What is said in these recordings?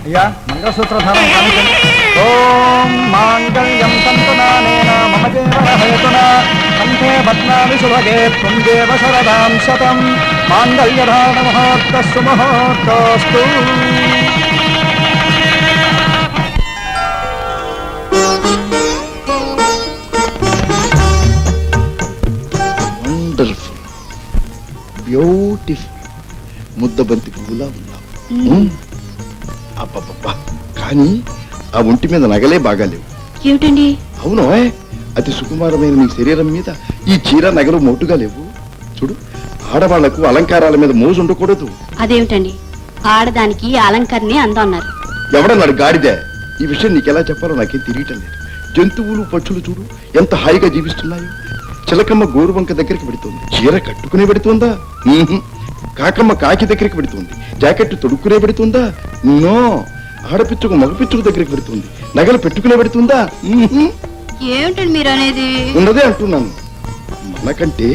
అయ్యా మంగళసూత్రధారం కానివ్వండి. ఓం మాంగళ్యం తంతునానేన మమ జీవన హేతునా కంఠే పద్మాని శుభగే త్వందేవ శరదాం శతం మాంగళ్యధారణ ముహూర్తస్సు ముహూర్తోస్తు. వండర్ఫుల్, బ్యూటిఫుల్, ముద్దబంతి పువ్వులా ఉన్నావు. అబ్బబ్బబ్బా, కానీ ఆ ఒంటి మీద నగలే బాగాలేవు. ఏమిటండి? అవును, అతి సుకుమారమైన నీ శరీరం మీద ఈ చీర నగలు మోటుగా లేవు. చూడు, ఆడవాళ్లకు అలంకారాల మీద మోజు ఉండకూడదు. అదేమిటండి, ఆడదానికి అలంకరణే అందం అన్నారు. ఎవడన్నాడు గాడిదే? ఈ విషయం నీకెలా చెప్పాలో నాకేం తెలియటం లేదు. జంతువులు పక్షులు చూడు ఎంత హాయిగా జీవిస్తున్నాయో. చిలకమ్మ గోరువంక దగ్గరికి పెడుతుంది, చీర కట్టుకునే పెడుతుందా? కాకమ్మ కాకి దగ్గరికి పెడుతుంది, జాకెట్ తొడుక్కునే పెడుతుందా? నో. ఆడపిచ్చుకు మగపిచ్చుకు దగ్గరికి పెడుతుంది, నగలు పెట్టుకునే పెడుతుందా? ఏమిటండి మీరు అనేది? ఉన్నదే అంటున్నాను. మనకంటే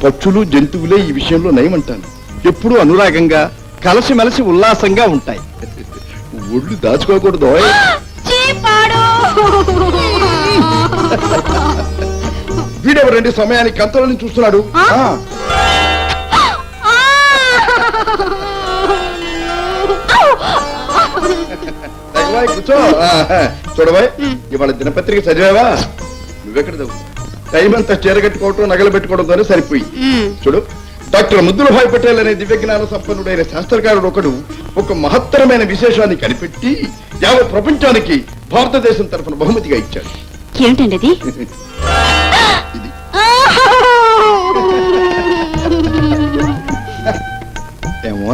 పక్షులు జంతువులే ఈ విషయంలో నయమంటాను. ఎప్పుడూ అనురాగంగా కలసిమెలసి ఉల్లాసంగా ఉంటాయి. ఒళ్ళు దాచుకోకూడదు. వీడెవరండి సమయానికి కంతలని చూస్తున్నాడు? కూర్చో. చూడబాయ్, ఇవాళ దినపత్రిక చదివావా? నువ్వెక్కడ చదువు? టైం అంతా చీరగట్టుకోవటం నగలు పెట్టుకోవడంతోనే సరిపోయి. చూడు, డాక్టర్ ముద్దులభాయ్ పటేల్ అనే దివ్యజ్ఞాన సంపన్నుడైన శాస్త్రకారుడు ఒకడు ఒక మహత్తరమైన విశేషాన్ని కనిపెట్టి యావత్ ప్రపంచానికి భారతదేశం తరఫున బహుమతిగా ఇచ్చాడు. ఏమిటండి అది? ఇది ఏమో,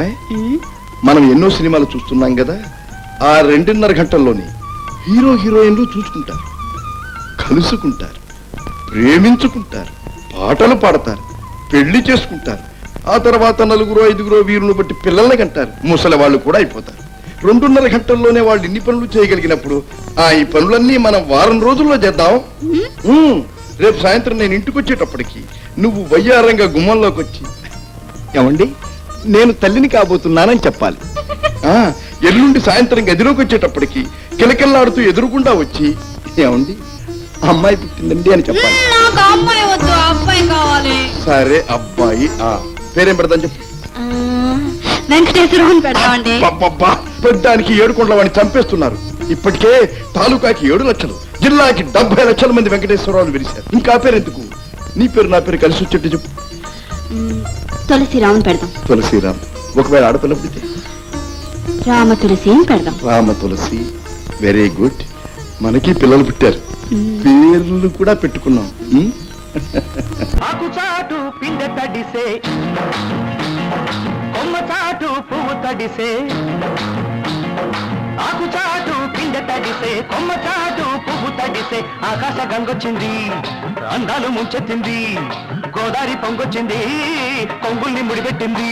మనం ఎన్నో సినిమాలు చూస్తున్నాం కదా, ఆ 2.5 గంటల్లోనే హీరో హీరోయిన్లు చూసుకుంటారు, కలుసుకుంటారు, ప్రేమించుకుంటారు, పాటలు పాడతారు, పెళ్లి చేసుకుంటారు. ఆ తర్వాత 4-5 వీరులను బట్టి పిల్లల్ని కంటారు, ముసలి వాళ్ళు కూడా అయిపోతారు. 2.5 గంటల్లోనే వాళ్ళు ఇన్ని పనులు చేయగలిగినప్పుడు ఈ పనులన్నీ మనం వారం రోజుల్లో చేద్దాం. రేపు సాయంత్రం నేను ఇంటికి వచ్చేటప్పటికి నువ్వు వయ్యారంగా గుమ్మంలోకి వచ్చి, ఏమండి నేను తల్లిని కాబోతున్నానని చెప్పాలి. ఎల్లుండి సాయంత్రం గదిలోకి వచ్చేటప్పటికి కిలకిల్లాడుతూ ఎదురుకుండా వచ్చి, ఏమండి అమ్మాయి పుట్టిందండి అని చెప్పాలి. సరే, అబ్బాయి పేరేం పెడతాను చెప్పు. పెద్దానికి 7 కోట్ల వాడిని చంపేస్తున్నారు. ఇప్పటికే తాలూకాకి 7 లక్షలు, జిల్లాకి 70 లక్షల మంది వెంకటేశ్వరరావులు విరిశారు. ఇంకా పేరెందుకు? నీ పేరు నా పేరు కలిసి వచ్చేట్టు చెప్పు. తులసిరావుని పెడదాం. తులసిరామ్. ఒకవేళ ఆడపిల్ల పుడితే రామ తులసి పెడదాం. రామ తులసి. Very good. మనకి పిల్లలు పుట్టారు, పేర్లు కూడా పెట్టుకున్నాం. ఆకుచాటు పిందె తడిసే, కొమ్మచాటు పువ్వు తడిసే, ఆకుచాటు పిందె తడిసే, కొమ్మచాటు పువ్వు తడిసే, ఆకాశ గంగొచ్చింది, అందాలు ముంచెత్తింది, గోదావరి పొంగొచ్చింది, కొంగుల్ని ముడిపెట్టింది.